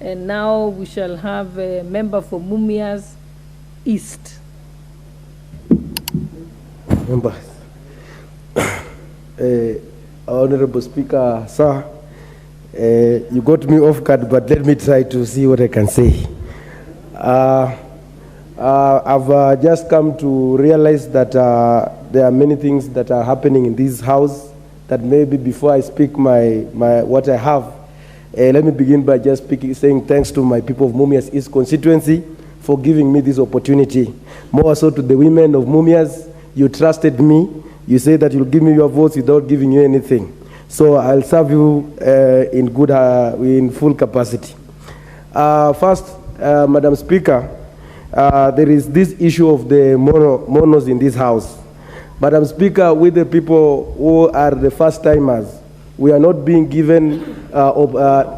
And now we shall have a member for Mumias East. Members, Honorable Speaker, sir, you got me off guard, but let me try to see what I can say. I've just come to realize that there are many things that are happening in this house that maybe before I speak what I have, let me begin by just saying thanks to my people of Mumias East constituency for giving me this opportunity. More so to the women of Mumias, you trusted me. You say that you'll give me your votes without giving you anything. So I'll serve you in full capacity. First, Madam Speaker, there is this issue of the monos in this house. Madam Speaker, with the people who are the first timers, we are not being given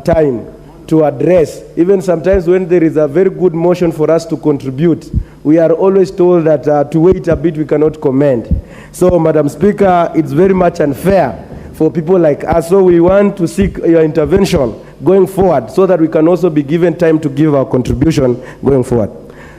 time to address. Even sometimes when there is a very good motion for us to contribute, we are always told that to wait a bit, we cannot comment. So, Madam Speaker, it's very much unfair for people like us. So we want to seek your intervention going forward so that we can also be given time to give our contribution going forward.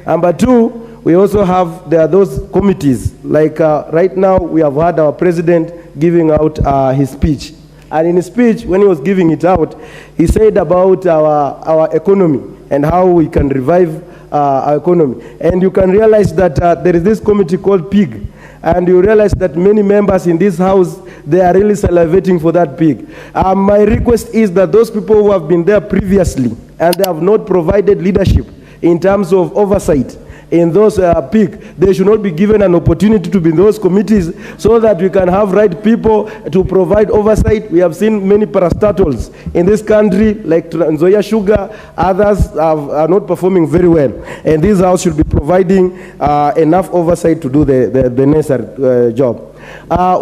Number two, we also have, there are those committees, like right now we have had our president giving out his speech. And in his speech, when he was giving it out, he said about our economy and how we can revive our economy. And you can realize that there is this committee called PIG. And you realize that many members in this house, they are really salivating for that PIG. My request is that those people who have been there previously and they have not provided leadership in terms of oversight in those PIG, they should not be given an opportunity to be in those committees so that we can have right people to provide oversight. We have seen many parastatals in this country, like Nzoia Sugar, others are not performing very well. And this house should be providing enough oversight to do the necessary job.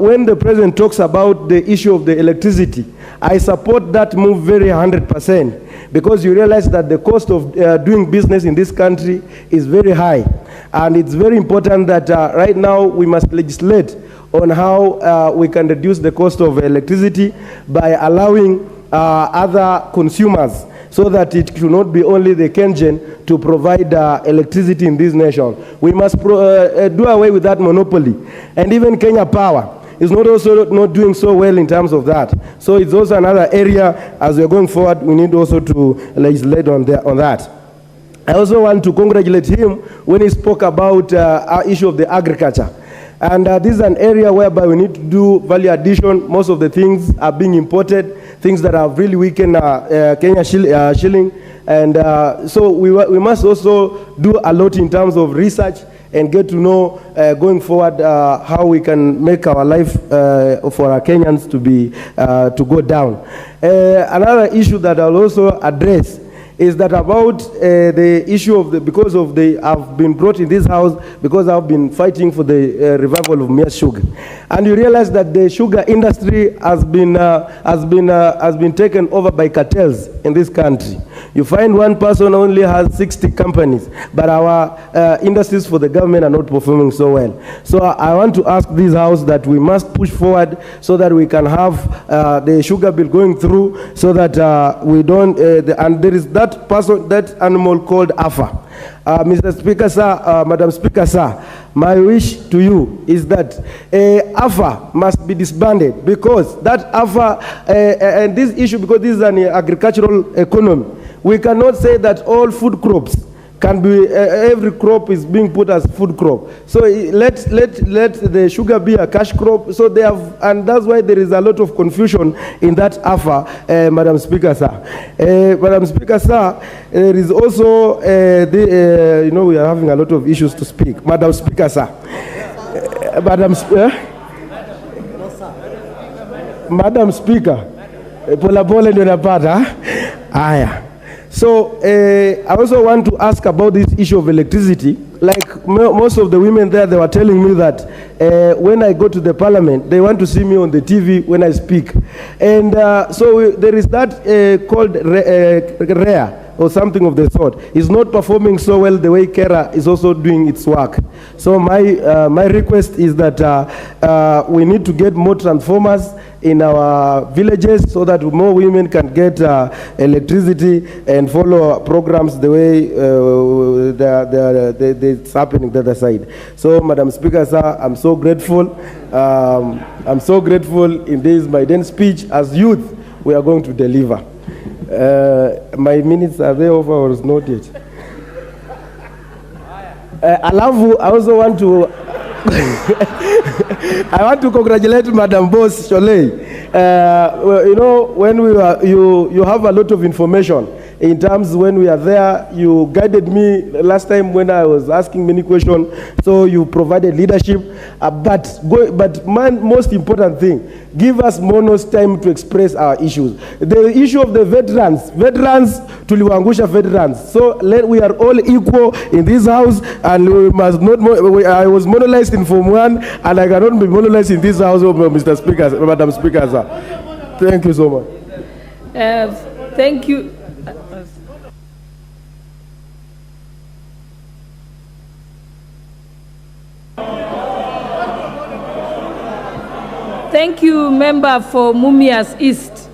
When the president talks about the issue of the electricity, I support that move very 100%, because you realize that the cost of doing business in this country is very high. And it's very important that right now we must legislate on how we can reduce the cost of electricity by allowing other consumers, so that it should not be only the Kenyan to provide electricity in this nation. We must do away with that monopoly. And even Kenya Power is not doing so well in terms of that. So it's also another area, as we're going forward, we need also to legislate on that. I also want to congratulate him when he spoke about our issue of the agriculture. And this is an area whereby we need to do value addition. Most of the things are being imported, things that have really weakened Kenya shilling. And so we must also do a lot in terms of research and get to know going forward how we can make our life for our Kenyans to go down. Another issue that I'll also address is that about the issue of I've been brought in this house because I've been fighting for the revival of mere sugar. And you realize that the sugar industry has been taken over by cartels in this country. You find one person only has 60 companies, but our industries for the government are not performing so well. So I want to ask this house that we must push forward so that we can have the sugar bill going through, so that we don't, and there is that animal called AFA. Mr. Speaker, sir, Madam Speaker, sir, my wish to you is that AFA must be disbanded, because that AFA, and this issue, because this is an agricultural economy, we cannot say that all food crops can be, every crop is being put as food crop. So let the sugar be a cash crop. So they have, and that's why there is a lot of confusion in that AFA, Madam Speaker, sir. Madam Speaker, sir, there is also, you know, we are having a lot of issues to speak. Madam Speaker, sir. Madam Speaker, pola pola ndio napata. Aya. So I also want to ask about this issue of electricity. Like most of the women there, they were telling me that when I go to the parliament, they want to see me on the TV when I speak. And so there is that called REA, or something of the sort is not performing so well the way KERA is also doing its work. So my request is that we need to get more transformers in our villages so that more women can get electricity and follow programs the way it's happening the other side. So, Madam Speaker, sir, I'm so grateful. I'm so grateful in this my then speech. As youth, we are going to deliver. My minutes are they over or not yet? I also want to I want to congratulate Madam Boss Sholei. You know, when we were, you have a lot of information. In terms when we are there, you guided me last time when I was asking many questions. So you provided leadership. But most important thing, give us Mono's time to express our issues. The issue of the veterans, tuliwaangusha veterans. So we are all equal in this house, and we must not. I was monolized in Form 1, and I cannot be monolized in this house, Mr. Speaker, Madam Speaker, sir. Thank you so much. Thank you. Thank you, member for Mumias East.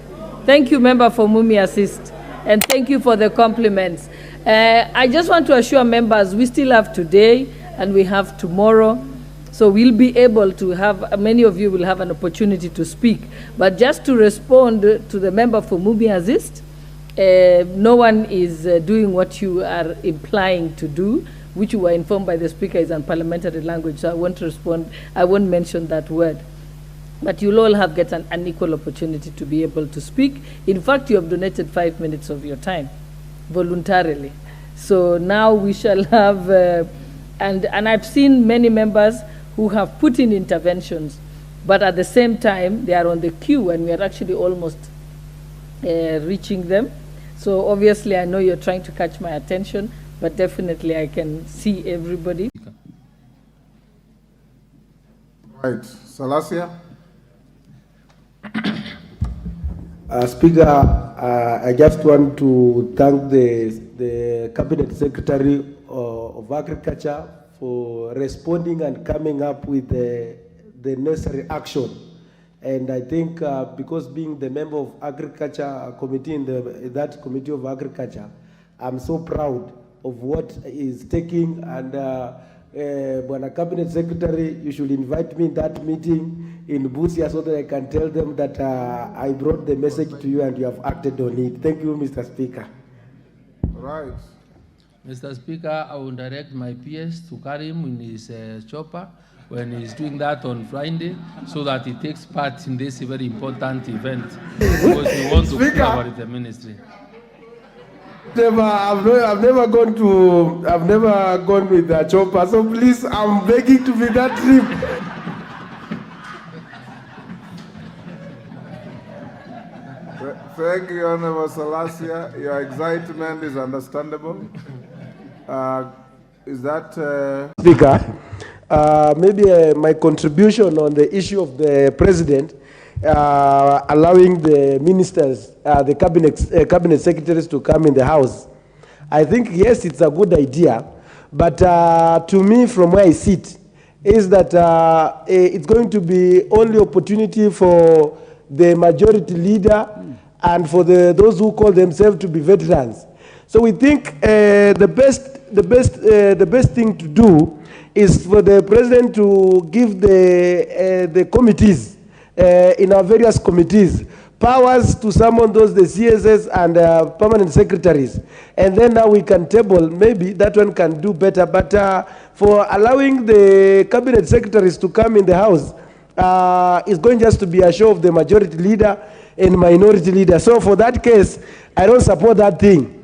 Thank you, member for Mumias East. And thank you for the compliments. I just want to assure members we still have today and we have tomorrow. So we'll be able to have, many of you will have an opportunity to speak. But just to respond to the member for Mumias East, no one is doing what you are implying to do, which you were informed by the speaker is unparliamentary language. So I won't respond, I won't mention that word. But you'll all have get an equal opportunity to be able to speak. In fact, you have donated 5 minutes of your time voluntarily. So now we shall have, and I've seen many members who have put in interventions, but at the same time, they are on the queue and we are actually almost reaching them. So obviously, I know you're trying to catch my attention, but definitely I can see everybody. Right, Salasya. Speaker, I just want to thank the Cabinet Secretary of Agriculture for responding and coming up with the necessary action. And I think because being the member of Agriculture Committee in that Committee of Agriculture, I'm so proud of what is taking. And when a Cabinet Secretary, you should invite me in that meeting in Busia so that I can tell them that I brought the message to you and you have acted on it. Thank you, Mr. Speaker. Right. Mr. Speaker, I will direct my PS to carry him in his chopper when he's doing that on Friday so that he takes part in this very important event because we want to collaborate with the ministry. I've never gone with a chopper, so please, I'm begging to be that trip. Thank you, Honorable Salasya. Your excitement is understandable. Is that... Speaker, maybe my contribution on the issue of the president allowing the ministers, the cabinet secretaries to come in the house. I think, yes, it's a good idea, but to me, from where I sit, is that it's going to be only opportunity for the majority leader and for those who call themselves to be veterans. So we think the best thing to do is for the president to give the committees in our various committees powers to summon those the CSS and permanent secretaries, and then now we can table. Maybe that one can do better. But for allowing the cabinet secretaries to come in the house is going just to be a show of the majority leader and minority leader. So for that case, I don't support that thing.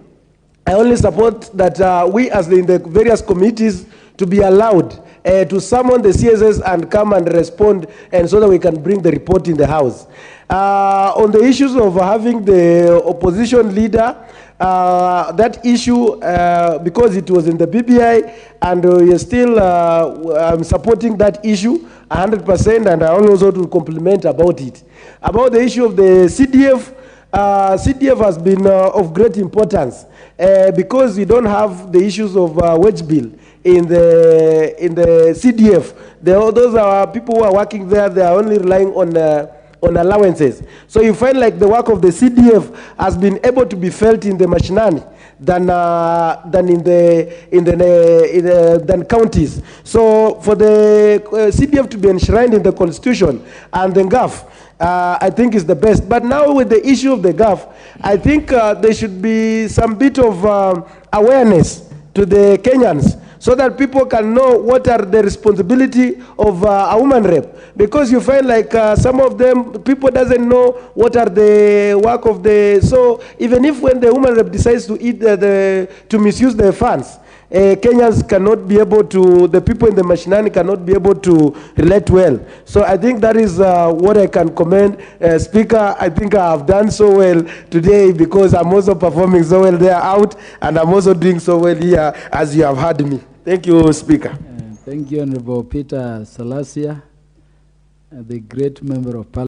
I only support that we as in the various committees to be allowed to summon the CSS and come and respond, and so that we can bring the report in the house. On the issues of having the opposition leader, that issue, because it was in the BBI, and we are still I'm supporting that issue 100%, and I also to compliment about it. About the issue of the CDF, CDF has been of great importance because we don't have the issues of wage bill in the CDF. Those are people who are working there. They are only relying on allowances. So you find like the work of the CDF has been able to be felt in the mashinani than than counties. So for the CDF to be enshrined in the Constitution and the GAF, I think is the best. But now with the issue of the GAF, I think there should be some bit of awareness to the Kenyans, so that people can know what are the responsibility of a woman rep. Because you find like some of them, people doesn't know what are the work of the, so even if when the woman rep decides to eat to misuse the funds, Kenyans cannot be able to, the people in the mashinani cannot be able to relate well. So I think that is what I can commend. Speaker, I think I have done so well today because I'm also performing so well there out, and I'm also doing so well here as you have heard me. Thank you, Speaker. Thank you, Honorable Peter Salasya, the great member of Parliament.